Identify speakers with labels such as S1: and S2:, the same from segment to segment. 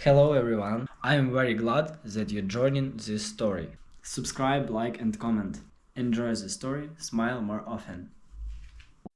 S1: Hello everyone, I am very glad that you're joining this story. Subscribe, like and comment. Enjoy the story, smile more often.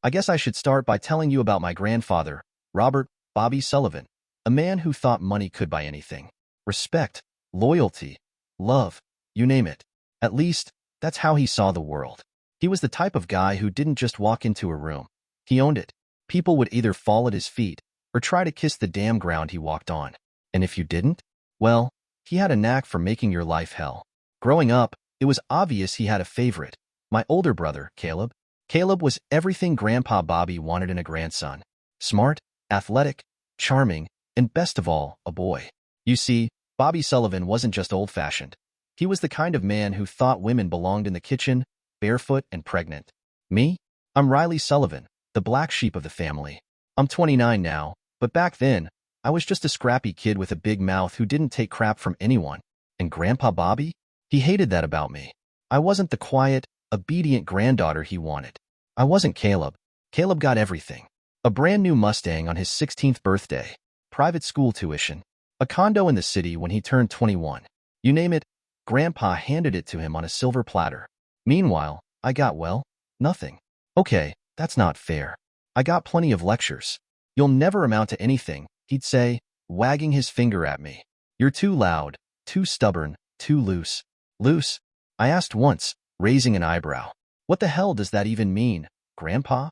S2: I guess I should start by telling you about my grandfather, Robert Bobby Sullivan, a man who thought money could buy anything. Respect, loyalty, love, you name it. At least, that's how he saw the world. He was the type of guy who didn't just walk into a room. He owned it. People would either fall at his feet or try to kiss the damn ground he walked on. And if you didn't, well, he had a knack for making your life hell. Growing up, it was obvious he had a favorite, my older brother, Caleb. Caleb was everything Grandpa Bobby wanted in a grandson. Smart, athletic, charming, and best of all, a boy. You see, Bobby Sullivan wasn't just old-fashioned. He was the kind of man who thought women belonged in the kitchen, barefoot and pregnant. Me? I'm Riley Sullivan, the black sheep of the family. I'm 29 now, but back then, I was just a scrappy kid with a big mouth who didn't take crap from anyone. And Grandpa Bobby? He hated that about me. I wasn't the quiet, obedient granddaughter he wanted. I wasn't Caleb. Caleb got everything. A brand new Mustang on his 16th birthday, private school tuition, a condo in the city when he turned 21. You name it, Grandpa handed it to him on a silver platter. Meanwhile, I got, well, nothing. Okay, that's not fair. I got plenty of lectures. You'll never amount to anything, he'd say, wagging his finger at me. You're too loud, too stubborn, too loose. Loose? I asked once, raising an eyebrow. What the hell does that even mean, Grandpa?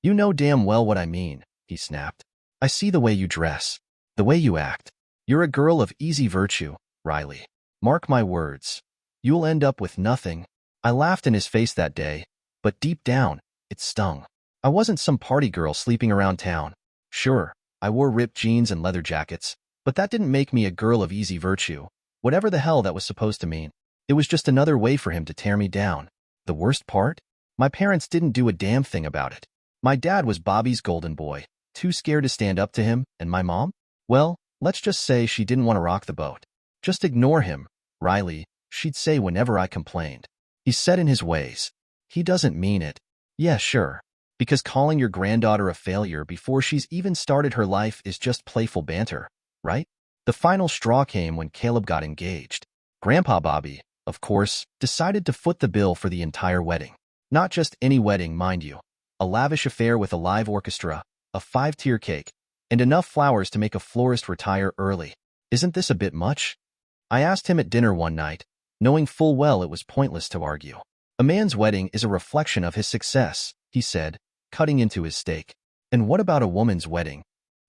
S2: You know damn well what I mean, he snapped. I see the way you dress, the way you act. You're a girl of easy virtue, Riley. Mark my words. You'll end up with nothing. I laughed in his face that day, but deep down, it stung. I wasn't some party girl sleeping around town. Sure, I wore ripped jeans and leather jackets, but that didn't make me a girl of easy virtue, whatever the hell that was supposed to mean. It was just another way for him to tear me down. The worst part? My parents didn't do a damn thing about it. My dad was Bobby's golden boy, too scared to stand up to him, and my mom? Well, let's just say she didn't want to rock the boat. Just ignore him, Riley, she'd say whenever I complained. He's set in his ways. He doesn't mean it. Yeah, sure. Because calling your granddaughter a failure before she's even started her life is just playful banter, right? The final straw came when Caleb got engaged. Grandpa Bobby, of course, decided to foot the bill for the entire wedding. Not just any wedding, mind you. A lavish affair with a live orchestra, a 5-tier cake, and enough flowers to make a florist retire early. Isn't this a bit much? I asked him at dinner one night, knowing full well it was pointless to argue. A man's wedding is a reflection of his success, he said, cutting into his steak. And what about a woman's wedding?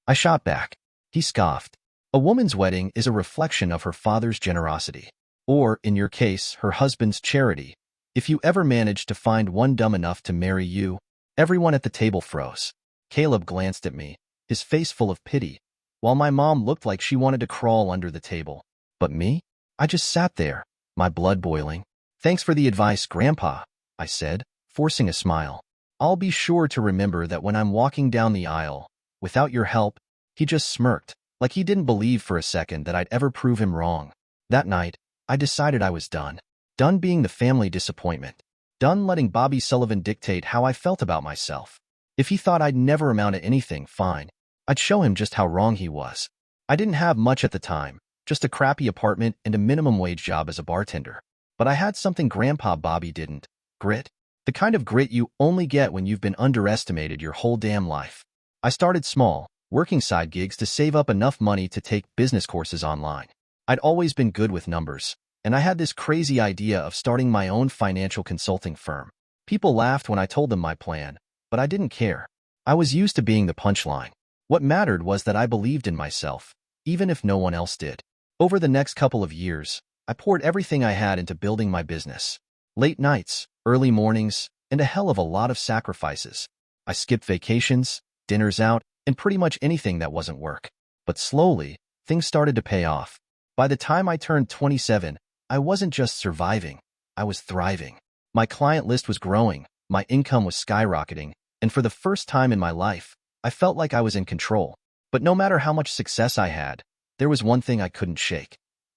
S2: I shot back. He scoffed. A woman's wedding is a reflection of her father's generosity. Or, in your case, her husband's charity. If you ever managed to find one dumb enough to marry you, everyone at the table froze. Caleb glanced at me, his face full of pity, while my mom looked like she wanted to crawl under the table. But me? I just sat there, my blood boiling. Thanks for the advice, Grandpa, I said, forcing a smile. I'll be sure to remember that when I'm walking down the aisle. Without your help, he just smirked, like he didn't believe for a second that I'd ever prove him wrong. That night, I decided I was done. Done being the family disappointment. Done letting Bobby Sullivan dictate how I felt about myself. If he thought I'd never amount to anything, fine. I'd show him just how wrong he was. I didn't have much at the time, just a crappy apartment and a minimum wage job as a bartender. But I had something Grandpa Bobby didn't. Grit. The kind of grit you only get when you've been underestimated your whole damn life. I started small, working side gigs to save up enough money to take business courses online. I'd always been good with numbers, and I had this crazy idea of starting my own financial consulting firm. People laughed when I told them my plan, but I didn't care. I was used to being the punchline. What mattered was that I believed in myself, even if no one else did. Over the next couple of years, I poured everything I had into building my business. Late nights, early mornings, and a hell of a lot of sacrifices. I skipped vacations, dinners out, and pretty much anything that wasn't work. But slowly, things started to pay off. By the time I turned 27, I wasn't just surviving, I was thriving. My client list was growing, my income was skyrocketing, and for the first time in my life, I felt like I was in control. But no matter how much success I had, there was one thing I couldn't shake.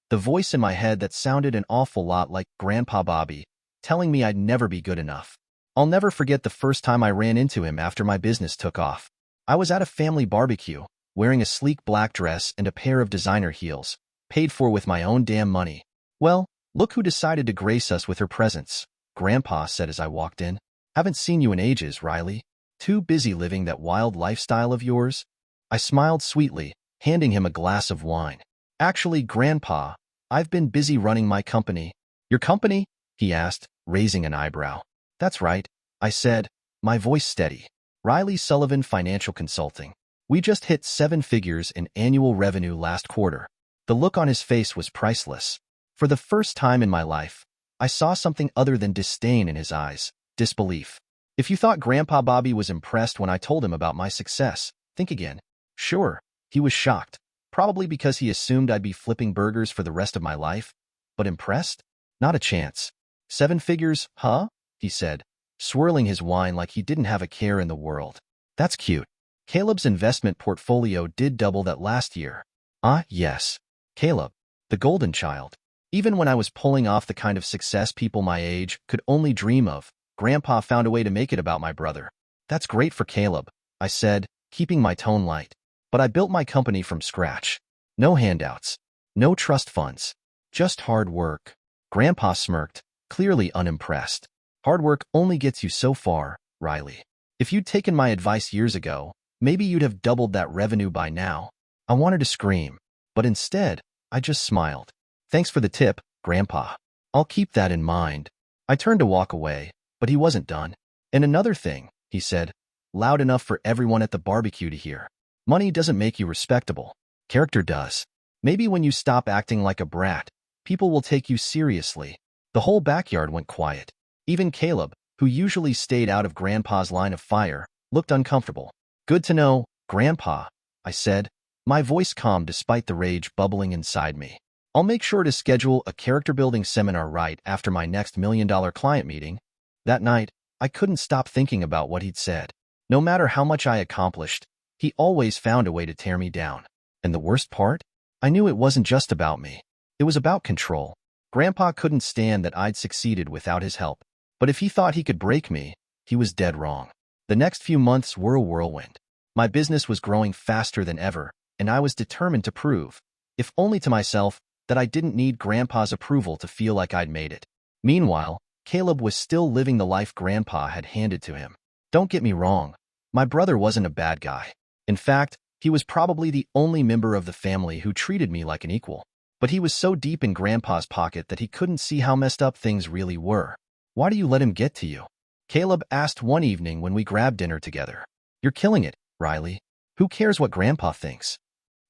S2: The voice in my head that sounded an awful lot like Grandpa Bobby, telling me I'd never be good enough. I'll never forget the first time I ran into him after my business took off. I was at a family barbecue, wearing a sleek black dress and a pair of designer heels, paid for with my own damn money. Well, look who decided to grace us with her presence, Grandpa said as I walked in. Haven't seen you in ages, Riley. Too busy living that wild lifestyle of yours? I smiled sweetly, handing him a glass of wine. Actually, Grandpa, I've been busy running my company. Your company? He asked, raising an eyebrow. That's right, I said, my voice steady. Riley Sullivan Financial Consulting. We just hit 7 figures in annual revenue last quarter. The look on his face was priceless. For the first time in my life, I saw something other than disdain in his eyes, disbelief. If you thought Grandpa Bobby was impressed when I told him about my success, think again. Sure, he was shocked, probably because he assumed I'd be flipping burgers for the rest of my life. But impressed? Not a chance. 7 figures, huh? He said, swirling his wine like he didn't have a care in the world. That's cute. Caleb's investment portfolio did double that last year. Ah, yes. Caleb, the golden child. Even when I was pulling off the kind of success people my age could only dream of, Grandpa found a way to make it about my brother. That's great for Caleb, I said, keeping my tone light. But I built my company from scratch. No handouts. No trust funds. Just hard work. Grandpa smirked, clearly unimpressed. Hard work only gets you so far, Riley. If you'd taken my advice years ago, maybe you'd have doubled that revenue by now. I wanted to scream, but instead, I just smiled. Thanks for the tip, Grandpa. I'll keep that in mind. I turned to walk away, but he wasn't done. And another thing, he said, loud enough for everyone at the barbecue to hear. Money doesn't make you respectable. Character does. Maybe when you stop acting like a brat, people will take you seriously. The whole backyard went quiet. Even Caleb, who usually stayed out of Grandpa's line of fire, looked uncomfortable. Good to know, Grandpa, I said, my voice calm despite the rage bubbling inside me. I'll make sure to schedule a character-building seminar right after my next $1 million client meeting. That night, I couldn't stop thinking about what he'd said. No matter how much I accomplished, he always found a way to tear me down. And the worst part? I knew it wasn't just about me. It was about control. Grandpa couldn't stand that I'd succeeded without his help. But if he thought he could break me, he was dead wrong. The next few months were a whirlwind. My business was growing faster than ever, and I was determined to prove, if only to myself, that I didn't need Grandpa's approval to feel like I'd made it. Meanwhile, Caleb was still living the life Grandpa had handed to him. Don't get me wrong, my brother wasn't a bad guy. In fact, he was probably the only member of the family who treated me like an equal. But he was so deep in Grandpa's pocket that he couldn't see how messed up things really were. Why do you let him get to you? Caleb asked one evening when we grabbed dinner together. You're killing it, Riley. Who cares what Grandpa thinks?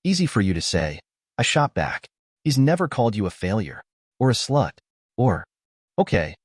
S2: Easy for you to say. I shot back. He's never called you a failure. Or a slut. Or... Okay,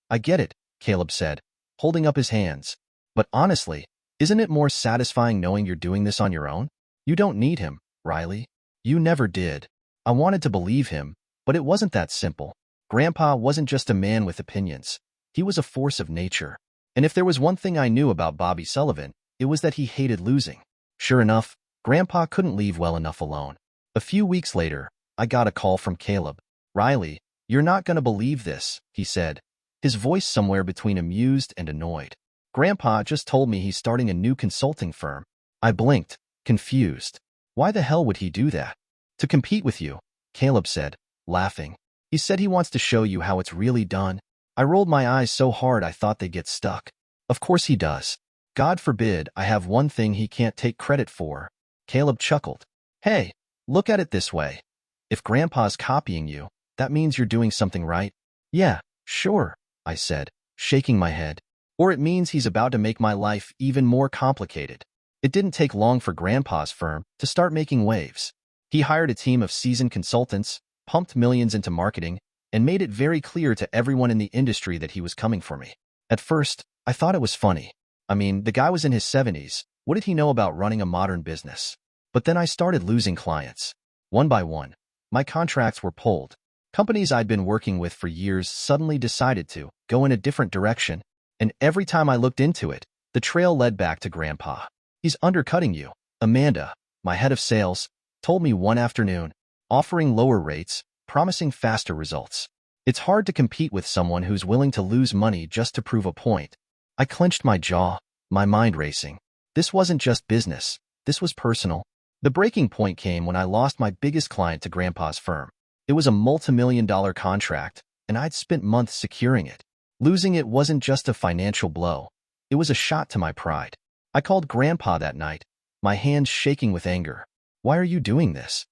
S2: I get it, Caleb said, holding up his hands. But honestly, isn't it more satisfying knowing you're doing this on your own? You don't need him, Riley. You never did. I wanted to believe him, but it wasn't that simple. Grandpa wasn't just a man with opinions. He was a force of nature. And if there was one thing I knew about Bobby Sullivan, it was that he hated losing. Sure enough, Grandpa couldn't leave well enough alone. A few weeks later, I got a call from Caleb. Riley, you're not going to believe this, he said, his voice somewhere between amused and annoyed. Grandpa just told me he's starting a new consulting firm. I blinked, confused. Why the hell would he do that? To compete with you, Caleb said, laughing. He said he wants to show you how it's really done. I rolled my eyes so hard I thought they'd get stuck. Of course he does. God forbid I have one thing he can't take credit for. Caleb chuckled. Hey, look at it this way. If Grandpa's copying you, that means you're doing something right. Yeah, sure, I said, shaking my head. Or it means he's about to make my life even more complicated. It didn't take long for Grandpa's firm to start making waves. He hired a team of seasoned consultants, pumped millions into marketing, and made it very clear to everyone in the industry that he was coming for me. At first, I thought it was funny. I mean, the guy was in his 70s. What did he know about running a modern business? But then I started losing clients. One by one, my contracts were pulled. Companies I'd been working with for years suddenly decided to go in a different direction, and every time I looked into it, the trail led back to Grandpa. He's undercutting you, Amanda, my head of sales, told me one afternoon, offering lower rates, promising faster results. It's hard to compete with someone who's willing to lose money just to prove a point. I clenched my jaw, my mind racing. This wasn't just business. This was personal. The breaking point came when I lost my biggest client to Grandpa's firm. It was a multi-million-dollar contract, and I'd spent months securing it. Losing it wasn't just a financial blow. It was a shot to my pride. I called Grandpa that night, my hands shaking with anger. "Why are you doing this?"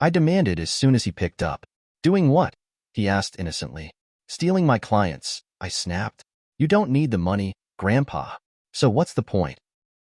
S2: I demanded as soon as he picked up. "Doing what?" he asked innocently. "Stealing my clients," I snapped. "You don't need the money, Grandpa. So what's the point?"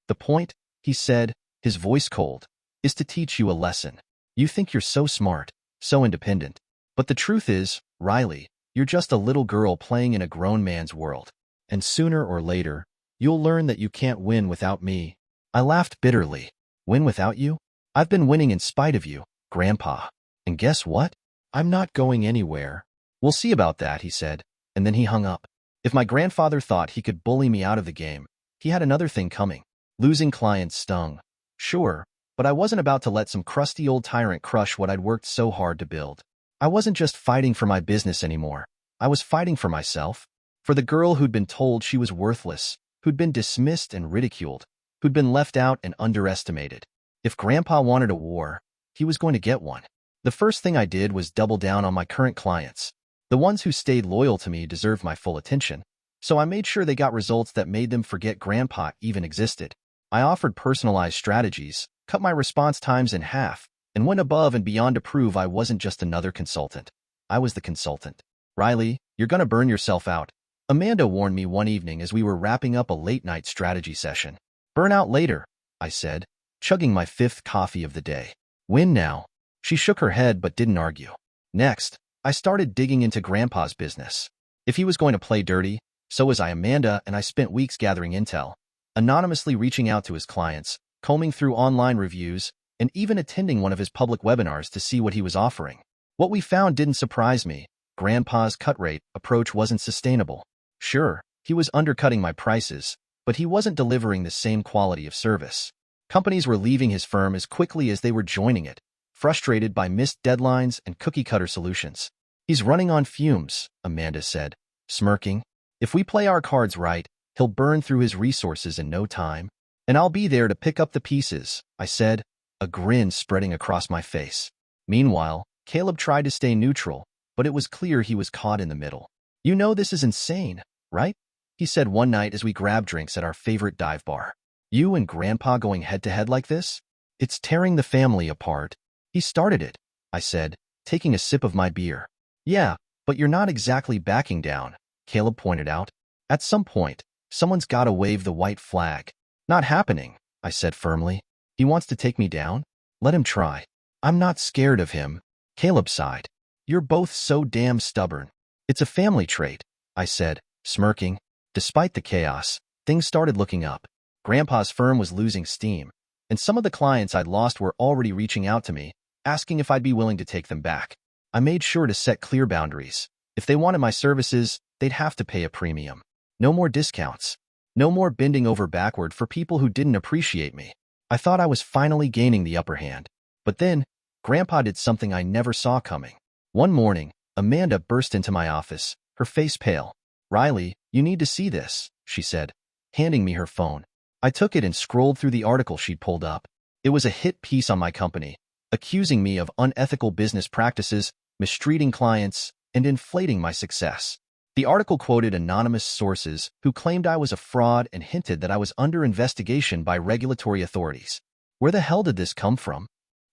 S2: "The point," he said, his voice cold, "is to teach you a lesson. You think you're so smart, so independent. But the truth is, Riley, you're just a little girl playing in a grown man's world. And sooner or later, you'll learn that you can't win without me." I laughed bitterly. "Win without you? I've been winning in spite of you, Grandpa. And guess what? I'm not going anywhere." "We'll see about that," he said, and then he hung up. If my grandfather thought he could bully me out of the game, he had another thing coming. Losing clients stung. Sure, but I wasn't about to let some crusty old tyrant crush what I'd worked so hard to build. I wasn't just fighting for my business anymore. I was fighting for myself. For the girl who'd been told she was worthless, who'd been dismissed and ridiculed, who'd been left out and underestimated. If Grandpa wanted a war, he was going to get one. The first thing I did was double down on my current clients. The ones who stayed loyal to me deserved my full attention, so I made sure they got results that made them forget Grandpa even existed. I offered personalized strategies, cut my response times in half, and went above and beyond to prove I wasn't just another consultant. I was the consultant. "Riley, you're gonna burn yourself out," Amanda warned me one evening as we were wrapping up a late-night strategy session. "Burn out later," I said, chugging my 5th coffee of the day. "Win now." She shook her head but didn't argue. Next, I started digging into Grandpa's business. If he was going to play dirty, so was I. Amanda and I spent weeks gathering intel, anonymously reaching out to his clients, combing through online reviews, and even attending one of his public webinars to see what he was offering. What we found didn't surprise me. Grandpa's cut rate approach wasn't sustainable. Sure, he was undercutting my prices, but he wasn't delivering the same quality of service. Companies were leaving his firm as quickly as they were joining it, frustrated by missed deadlines and cookie-cutter solutions. "He's running on fumes," Amanda said, smirking. "If we play our cards right, he'll burn through his resources in no time. And I'll be there to pick up the pieces," I said, a grin spreading across my face. Meanwhile, Caleb tried to stay neutral, but it was clear he was caught in the middle. "You know this is insane, right?" he said one night as we grabbed drinks at our favorite dive bar. "You and Grandpa going head-to-head like this? It's tearing the family apart." "He started it," I said, taking a sip of my beer. "Yeah, but you're not exactly backing down," Caleb pointed out. "At some point, someone's gotta wave the white flag." "Not happening," I said firmly. "He wants to take me down? Let him try." "I'm not scared of him," Caleb sighed. "You're both so damn stubborn." "It's a family trait," I said, smirking. Despite the chaos, things started looking up. Grandpa's firm was losing steam, and some of the clients I'd lost were already reaching out to me, asking if I'd be willing to take them back. I made sure to set clear boundaries. If they wanted my services, they'd have to pay a premium. No more discounts. No more bending over backward for people who didn't appreciate me. I thought I was finally gaining the upper hand. But then, Grandpa did something I never saw coming. One morning, Amanda burst into my office, her face pale. "Riley, you need to see this," she said, handing me her phone. I took it and scrolled through the article she'd pulled up. It was a hit piece on my company, accusing me of unethical business practices, mistreating clients, and inflating my success. The article quoted anonymous sources who claimed I was a fraud and hinted that I was under investigation by regulatory authorities. Where the hell did this come from?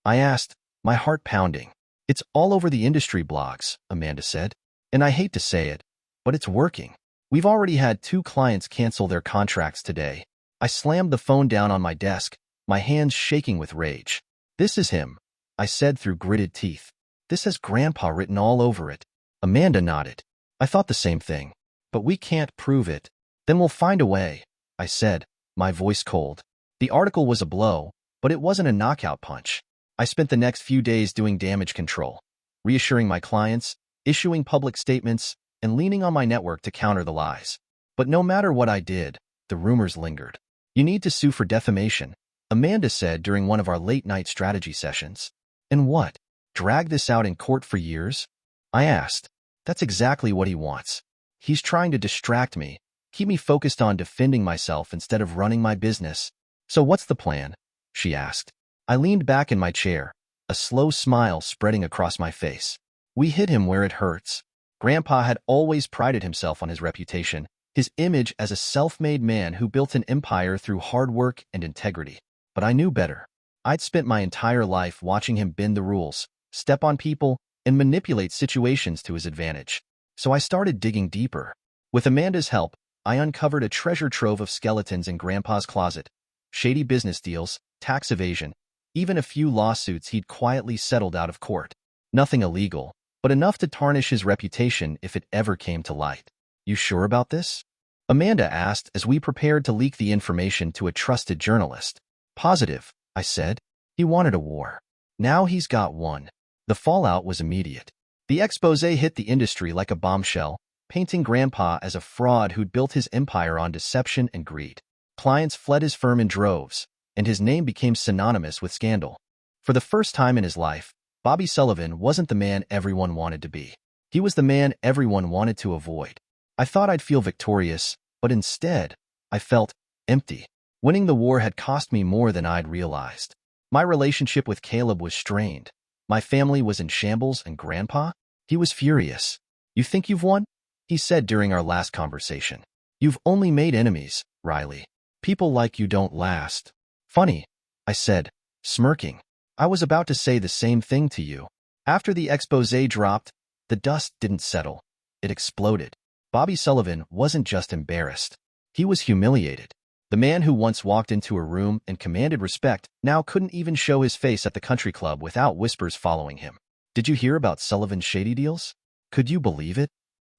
S2: I asked, my heart pounding. "It's all over the industry blogs," Amanda said. "And I hate to say it, but it's working. We've already had 2 clients cancel their contracts today." I slammed the phone down on my desk, my hands shaking with rage. "This is him," I said through gritted teeth. "This has Grandpa written all over it." Amanda nodded. "I thought the same thing. But we can't prove it." "Then we'll find a way," I said, my voice cold. The article was a blow, but it wasn't a knockout punch. I spent the next few days doing damage control, reassuring my clients, issuing public statements, and leaning on my network to counter the lies. But no matter what I did, the rumors lingered. "You need to sue for defamation," Amanda said during one of our late-night strategy sessions. "And what? Drag this out in court for years?" I asked. "That's exactly what he wants. He's trying to distract me, keep me focused on defending myself instead of running my business." "So what's the plan?" she asked. I leaned back in my chair, a slow smile spreading across my face. We hit him where it hurts. Grandpa had always prided himself on his reputation, his image as a self-made man who built an empire through hard work and integrity. But I knew better. I'd spent my entire life watching him bend the rules, step on people, and manipulate situations to his advantage. So I started digging deeper. With Amanda's help, I uncovered a treasure trove of skeletons in Grandpa's closet, shady business deals, tax evasion, even a few lawsuits he'd quietly settled out of court. Nothing illegal, but enough to tarnish his reputation if it ever came to light. You sure about this? Amanda asked as we prepared to leak the information to a trusted journalist. Positive, I said. He wanted a war. Now he's got one. The fallout was immediate. The expose hit the industry like a bombshell, painting Grandpa as a fraud who'd built his empire on deception and greed. Clients fled his firm in droves, and his name became synonymous with scandal. For the first time in his life, Bobby Sullivan wasn't the man everyone wanted to be. He was the man everyone wanted to avoid. I thought I'd feel victorious, but instead, I felt empty. Winning the war had cost me more than I'd realized. My relationship with Caleb was strained. My family was in shambles, and Grandpa? He was furious. You think you've won? He said during our last conversation. You've only made enemies, Riley. People like you don't last. Funny, I said, smirking. I was about to say the same thing to you. After the expose dropped, the dust didn't settle. It exploded. Bobby Sullivan wasn't just embarrassed. He was humiliated. The man who once walked into a room and commanded respect now couldn't even show his face at the country club without whispers following him. Did you hear about Sullivan's shady deals? Could you believe it?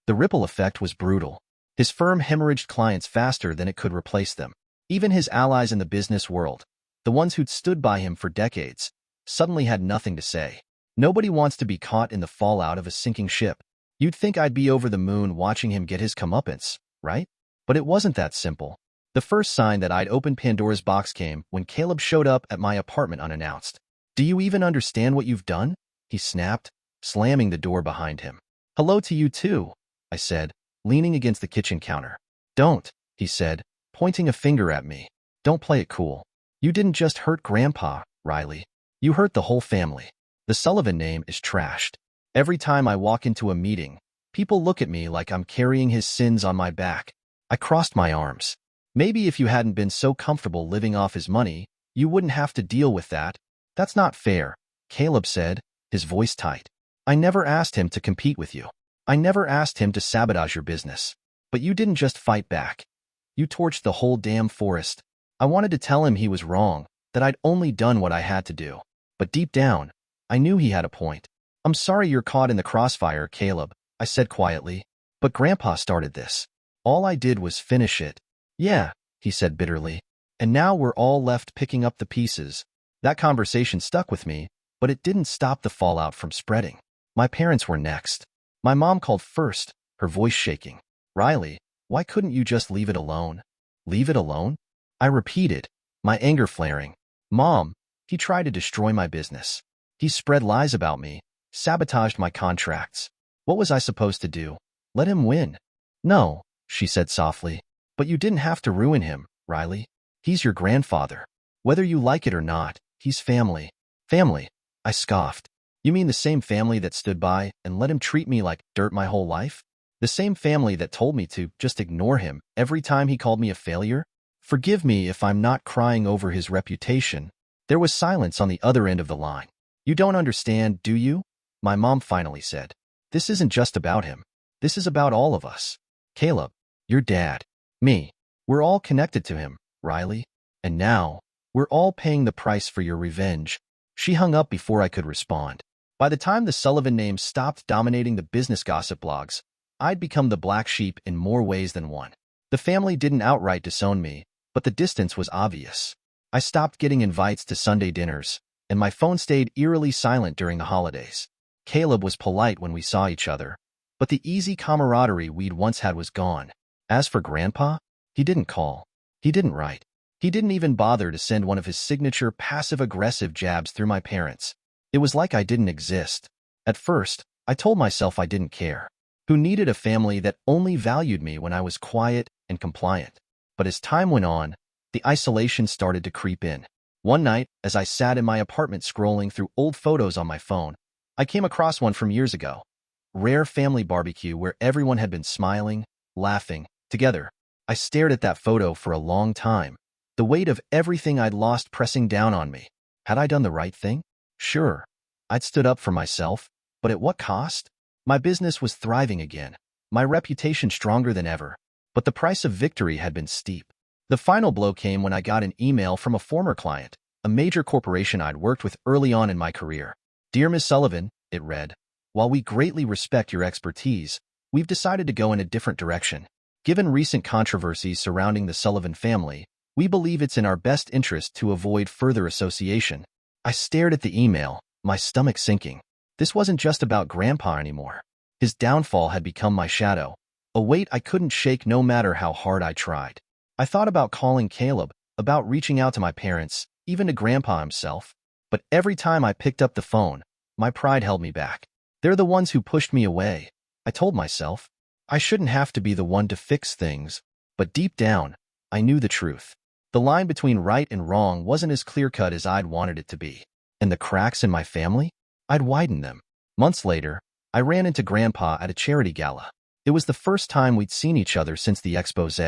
S2: The ripple effect was brutal. His firm hemorrhaged clients faster than it could replace them. Even his allies in the business world, the ones who'd stood by him for decades, suddenly had nothing to say. Nobody wants to be caught in the fallout of a sinking ship. You'd think I'd be over the moon watching him get his comeuppance, right? But it wasn't that simple. The first sign that I'd opened Pandora's box came when Caleb showed up at my apartment unannounced. Do you even understand what you've done? He snapped, slamming the door behind him. Hello to you too, I said, leaning against the kitchen counter. Don't, he said, pointing a finger at me. Don't play it cool. You didn't just hurt Grandpa, Riley. You hurt the whole family. The Sullivan name is trashed. Every time I walk into a meeting, people look at me like I'm carrying his sins on my back. I crossed my arms. Maybe if you hadn't been so comfortable living off his money, you wouldn't have to deal with that. That's not fair, Caleb said, his voice tight. I never asked him to compete with you. I never asked him to sabotage your business. But you didn't just fight back. You torched the whole damn forest. I wanted to tell him he was wrong, that I'd only done what I had to do. But deep down, I knew he had a point. I'm sorry you're caught in the crossfire, Caleb, I said quietly. But Grandpa started this. All I did was finish it. Yeah, he said bitterly. And now we're all left picking up the pieces. That conversation stuck with me, but it didn't stop the fallout from spreading. My parents were next. My mom called first, her voice shaking. Riley, why couldn't you just leave it alone? Leave it alone? I repeated, my anger flaring. Mom, he tried to destroy my business. He spread lies about me, sabotaged my contracts. What was I supposed to do? Let him win? No, she said softly. But you didn't have to ruin him, Riley. He's your grandfather. Whether you like it or not, he's family. Family, I scoffed. You mean the same family that stood by and let him treat me like dirt my whole life? The same family that told me to just ignore him every time he called me a failure? Forgive me if I'm not crying over his reputation. There was silence on the other end of the line. You don't understand, do you? My mom finally said. This isn't just about him. This is about all of us. Caleb, your dad, me. We're all connected to him, Riley. And now, we're all paying the price for your revenge. She hung up before I could respond. By the time the Sullivan name stopped dominating the business gossip blogs, I'd become the black sheep in more ways than one. The family didn't outright disown me, but the distance was obvious. I stopped getting invites to Sunday dinners, and my phone stayed eerily silent during the holidays. Caleb was polite when we saw each other, but the easy camaraderie we'd once had was gone. As for Grandpa, he didn't call. He didn't write. He didn't even bother to send one of his signature passive-aggressive jabs through my parents. It was like I didn't exist. At first, I told myself I didn't care. Who needed a family that only valued me when I was quiet and compliant? But as time went on, the isolation started to creep in. One night, as I sat in my apartment scrolling through old photos on my phone, I came across one from years ago. Rare family barbecue where everyone had been smiling, laughing, together. I stared at that photo for a long time, the weight of everything I'd lost pressing down on me. Had I done the right thing? Sure. I'd stood up for myself, but at what cost? My business was thriving again, my reputation stronger than ever, but the price of victory had been steep. The final blow came when I got an email from a former client, a major corporation I'd worked with early on in my career. "Dear Ms. Sullivan," it read, "while we greatly respect your expertise, we've decided to go in a different direction. Given recent controversies surrounding the Sullivan family, we believe it's in our best interest to avoid further association." I stared at the email, my stomach sinking. This wasn't just about Grandpa anymore. His downfall had become my shadow, a weight I couldn't shake no matter how hard I tried. I thought about calling Caleb, about reaching out to my parents, even to Grandpa himself. But every time I picked up the phone, my pride held me back. They're the ones who pushed me away, I told myself. I shouldn't have to be the one to fix things. But deep down, I knew the truth. The line between right and wrong wasn't as clear-cut as I'd wanted it to be. And the cracks in my family? I'd widened them. Months later, I ran into Grandpa at a charity gala. It was the first time we'd seen each other since the expose.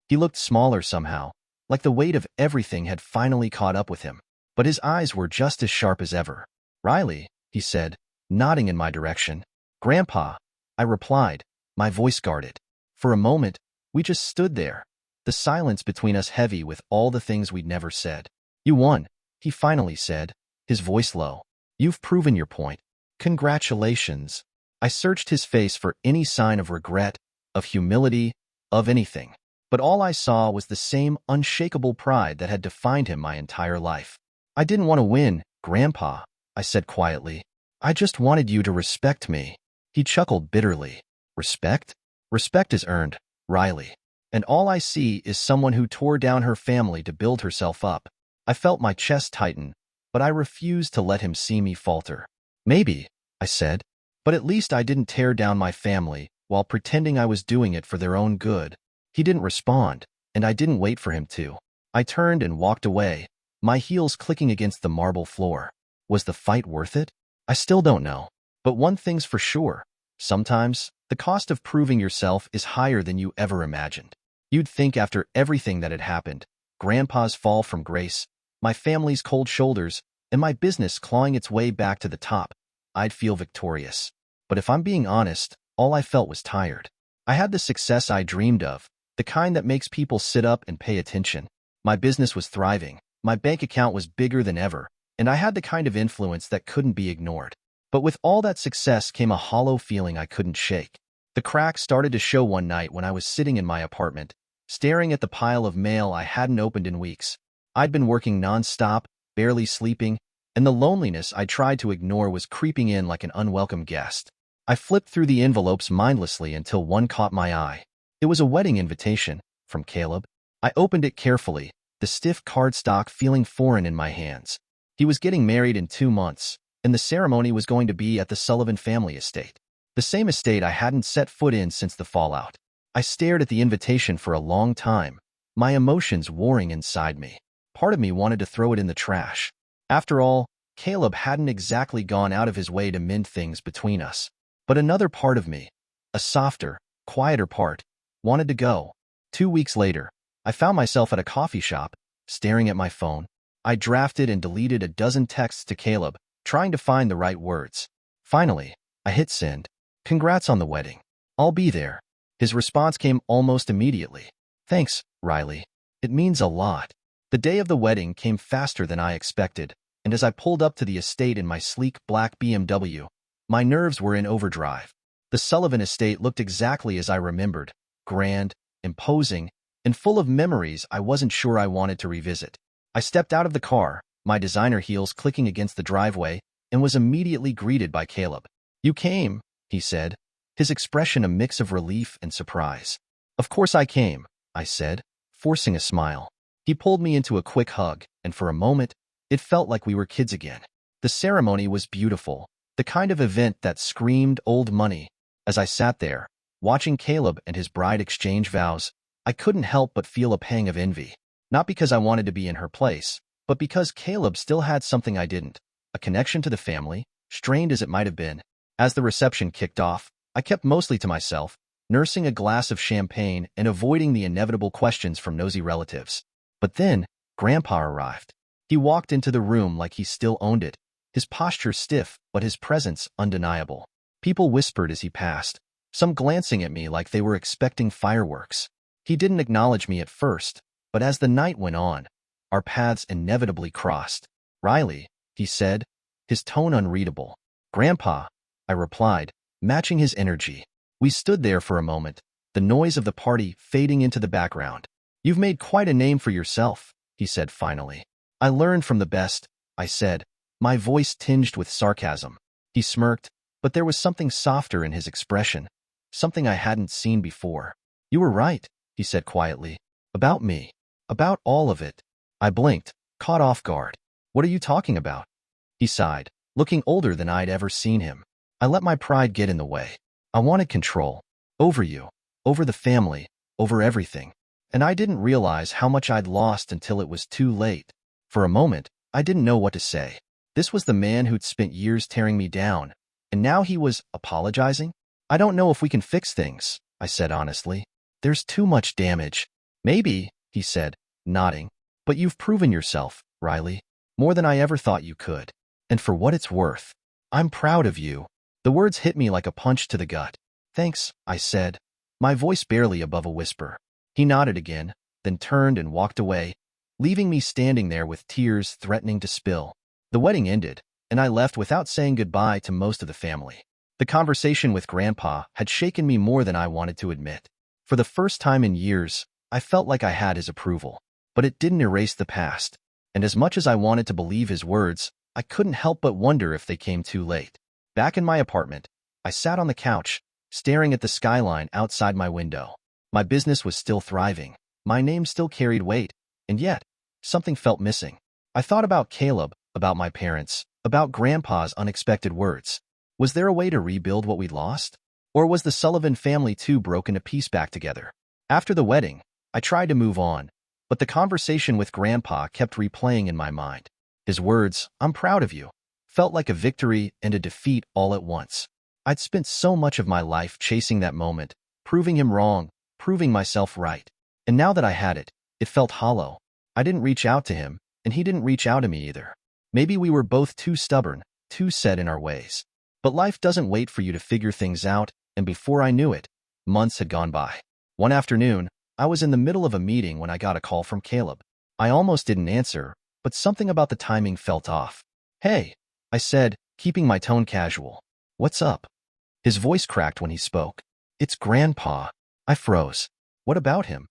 S2: He looked smaller somehow, like the weight of everything had finally caught up with him. But his eyes were just as sharp as ever. "Riley," he said, nodding in my direction. "Grandpa," I replied, my voice guarded. For a moment, we just stood there, the silence between us heavy with all the things we'd never said. "You won," he finally said, his voice low. "You've proven your point. Congratulations." I searched his face for any sign of regret, of humility, of anything. But all I saw was the same unshakable pride that had defined him my entire life. "I didn't want to win, Grandpa," I said quietly. "I just wanted you to respect me." He chuckled bitterly. "Respect? Respect is earned, Riley. And all I see is someone who tore down her family to build herself up." I felt my chest tighten, but I refused to let him see me falter. "Maybe," I said, "but at least I didn't tear down my family while pretending I was doing it for their own good." He didn't respond, and I didn't wait for him to. I turned and walked away, my heels clicking against the marble floor. Was the fight worth it? I still don't know. But one thing's for sure. Sometimes, the cost of proving yourself is higher than you ever imagined. You'd think after everything that had happened, Grandpa's fall from grace, my family's cold shoulders, and my business clawing its way back to the top, I'd feel victorious. But if I'm being honest, all I felt was tired. I had the success I dreamed of, the kind that makes people sit up and pay attention. My business was thriving, my bank account was bigger than ever, and I had the kind of influence that couldn't be ignored. But with all that success came a hollow feeling I couldn't shake. The cracks started to show one night when I was sitting in my apartment, staring at the pile of mail I hadn't opened in weeks. I'd been working non-stop, barely sleeping, and the loneliness I tried to ignore was creeping in like an unwelcome guest. I flipped through the envelopes mindlessly until one caught my eye. It was a wedding invitation, from Caleb. I opened it carefully, the stiff cardstock feeling foreign in my hands. He was getting married in 2 months, and the ceremony was going to be at the Sullivan family estate. The same estate I hadn't set foot in since the fallout. I stared at the invitation for a long time, my emotions warring inside me. Part of me wanted to throw it in the trash. After all, Caleb hadn't exactly gone out of his way to mend things between us. But another part of me, a softer, quieter part, wanted to go. 2 weeks later, I found myself at a coffee shop, staring at my phone. I drafted and deleted a dozen texts to Caleb, trying to find the right words. Finally, I hit send. "Congrats on the wedding. I'll be there." His response came almost immediately. "Thanks, Riley. It means a lot." The day of the wedding came faster than I expected, and as I pulled up to the estate in my sleek black BMW, my nerves were in overdrive. The Sullivan estate looked exactly as I remembered, grand, imposing, and full of memories I wasn't sure I wanted to revisit. I stepped out of the car, my designer heels clicking against the driveway, and was immediately greeted by Caleb. "You came," he said, his expression a mix of relief and surprise. "Of course I came," I said, forcing a smile. He pulled me into a quick hug, and for a moment, it felt like we were kids again. The ceremony was beautiful, the kind of event that screamed old money. As I sat there, watching Caleb and his bride exchange vows, I couldn't help but feel a pang of envy. Not because I wanted to be in her place, but because Caleb still had something I didn't, a connection to the family, strained as it might have been. As the reception kicked off, I kept mostly to myself, nursing a glass of champagne and avoiding the inevitable questions from nosy relatives. But then, Grandpa arrived. He walked into the room like he still owned it, his posture stiff, but his presence undeniable. People whispered as he passed, some glancing at me like they were expecting fireworks. He didn't acknowledge me at first, but as the night went on, our paths inevitably crossed. "Riley," he said, his tone unreadable. "Grandpa," I replied, matching his energy. We stood there for a moment, the noise of the party fading into the background. "You've made quite a name for yourself," he said finally. "I learned from the best," I said, my voice tinged with sarcasm. He smirked, but there was something softer in his expression, something I hadn't seen before. "You were right," he said quietly. "About me. About all of it." I blinked, caught off guard. "What are you talking about?" He sighed, looking older than I'd ever seen him. "I let my pride get in the way. I wanted control. Over you, over the family, over everything. And I didn't realize how much I'd lost until it was too late." For a moment, I didn't know what to say. This was the man who'd spent years tearing me down, and now he was apologizing? "I don't know if we can fix things," I said honestly. "There's too much damage." "Maybe," he said, nodding. "But you've proven yourself, Riley, more than I ever thought you could. And for what it's worth, I'm proud of you." The words hit me like a punch to the gut. "Thanks," I said, my voice barely above a whisper. He nodded again, then turned and walked away, leaving me standing there with tears threatening to spill. The wedding ended, and I left without saying goodbye to most of the family. The conversation with Grandpa had shaken me more than I wanted to admit. For the first time in years, I felt like I had his approval. But it didn't erase the past, and as much as I wanted to believe his words, I couldn't help but wonder if they came too late. Back in my apartment, I sat on the couch, staring at the skyline outside my window. My business was still thriving, my name still carried weight, and yet, something felt missing. I thought about Caleb, about my parents, about Grandpa's unexpected words. Was there a way to rebuild what we'd lost? Or was the Sullivan family too broken to piece back together? After the wedding, I tried to move on, but the conversation with Grandpa kept replaying in my mind. His words, "I'm proud of you," felt like a victory and a defeat all at once. I'd spent so much of my life chasing that moment, proving him wrong, proving myself right. And now that I had it, it felt hollow. I didn't reach out to him, and he didn't reach out to me either. Maybe we were both too stubborn, too set in our ways. But life doesn't wait for you to figure things out, and before I knew it, months had gone by. One afternoon, I was in the middle of a meeting when I got a call from Caleb. I almost didn't answer, but something about the timing felt off. "Hey," I said, keeping my tone casual. "What's up?" His voice cracked when he spoke. "It's Grandpa." I froze. "What about him?"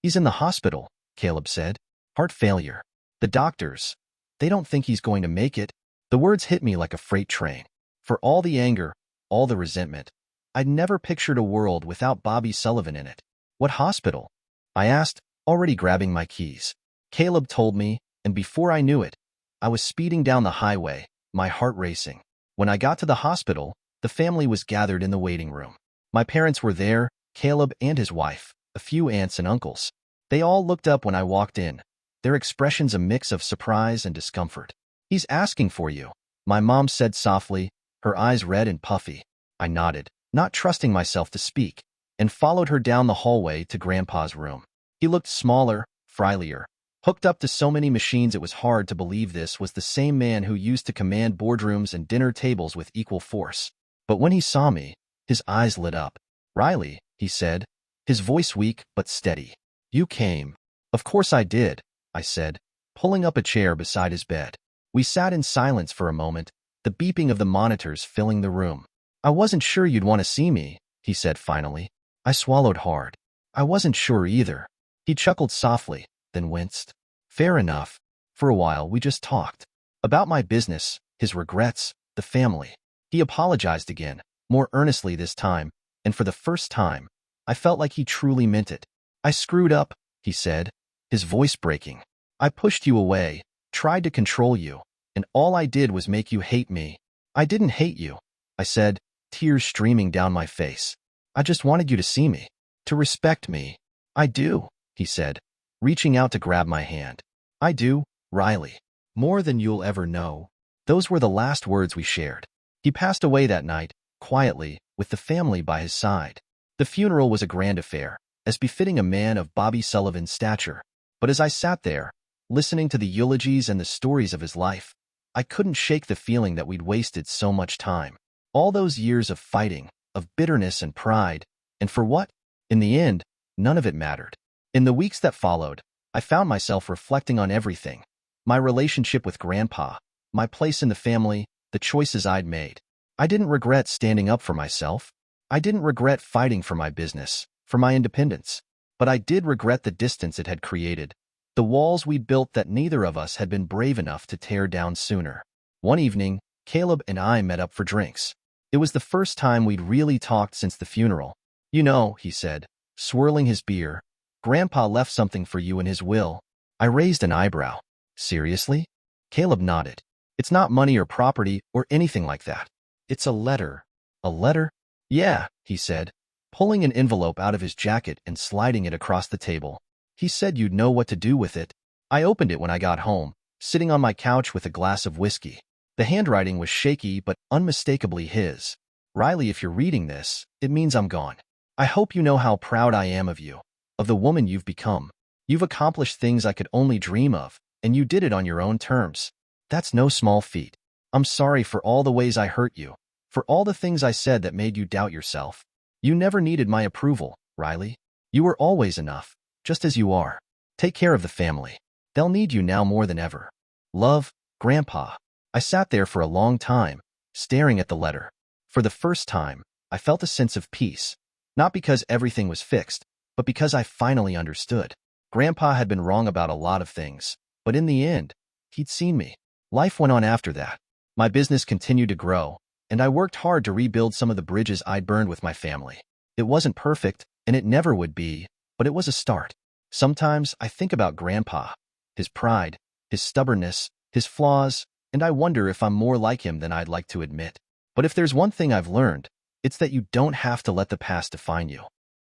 S2: "He's in the hospital," Caleb said. "Heart failure. The doctors, they don't think he's going to make it." The words hit me like a freight train. For all the anger, all the resentment, I'd never pictured a world without Bobby Sullivan in it. "What hospital?" I asked, already grabbing my keys. Caleb told me, and before I knew it, I was speeding down the highway, my heart racing. When I got to the hospital, the family was gathered in the waiting room. My parents were there, Caleb and his wife, a few aunts and uncles. They all looked up when I walked in, their expressions a mix of surprise and discomfort. "He's asking for you," my mom said softly, her eyes red and puffy. I nodded, not trusting myself to speak, and followed her down the hallway to Grandpa's room. He looked smaller, frielier, hooked up to so many machines it was hard to believe this was the same man who used to command boardrooms and dinner tables with equal force. But when he saw me, his eyes lit up. "Riley," he said, his voice weak but steady. "You came." "Of course I did," I said, pulling up a chair beside his bed. We sat in silence for a moment, the beeping of the monitors filling the room. "I wasn't sure you'd want to see me," he said finally. I swallowed hard. "I wasn't sure either." He chuckled softly, then winced. "Fair enough." For a while, we just talked. About my business, his regrets, the family. He apologized again, more earnestly this time, and for the first time, I felt like he truly meant it. "I screwed up," he said, his voice breaking. "I pushed you away, tried to control you, and all I did was make you hate me." "I didn't hate you," I said, tears streaming down my face. "I just wanted you to see me, to respect me." "I do," he said, reaching out to grab my hand. "I do," Riley. More than you'll ever know. Those were the last words we shared. He passed away that night, quietly, with the family by his side. The funeral was a grand affair, as befitting a man of Bobby Sullivan's stature. But as I sat there, listening to the eulogies and the stories of his life, I couldn't shake the feeling that we'd wasted so much time. All those years of fighting, of bitterness and pride, and for what? In the end, none of it mattered. In the weeks that followed, I found myself reflecting on everything. My relationship with Grandpa, my place in the family, the choices I'd made. I didn't regret standing up for myself. I didn't regret fighting for my business, for my independence. But I did regret the distance it had created, the walls we'd built that neither of us had been brave enough to tear down sooner. One evening, Caleb and I met up for drinks. It was the first time we'd really talked since the funeral. You know, he said, swirling his beer, Grandpa left something for you in his will. I raised an eyebrow. Seriously? Caleb nodded. It's not money or property or anything like that. It's a letter. A letter? Yeah, he said, pulling an envelope out of his jacket and sliding it across the table. He said you'd know what to do with it. I opened it when I got home, sitting on my couch with a glass of whiskey. The handwriting was shaky but unmistakably his. Riley, if you're reading this, it means I'm gone. I hope you know how proud I am of you, of the woman you've become. You've accomplished things I could only dream of, and you did it on your own terms. That's no small feat. I'm sorry for all the ways I hurt you, for all the things I said that made you doubt yourself. You never needed my approval, Riley. You were always enough, just as you are. Take care of the family. They'll need you now more than ever. Love, Grandpa. I sat there for a long time, staring at the letter. For the first time, I felt a sense of peace, not because everything was fixed, but because I finally understood. Grandpa had been wrong about a lot of things, but in the end, he'd seen me. Life went on after that. My business continued to grow, and I worked hard to rebuild some of the bridges I'd burned with my family. It wasn't perfect, and it never would be, but it was a start. Sometimes I think about Grandpa, his pride, his stubbornness, his flaws, and I wonder if I'm more like him than I'd like to admit. But if there's one thing I've learned, it's that you don't have to let the past define you.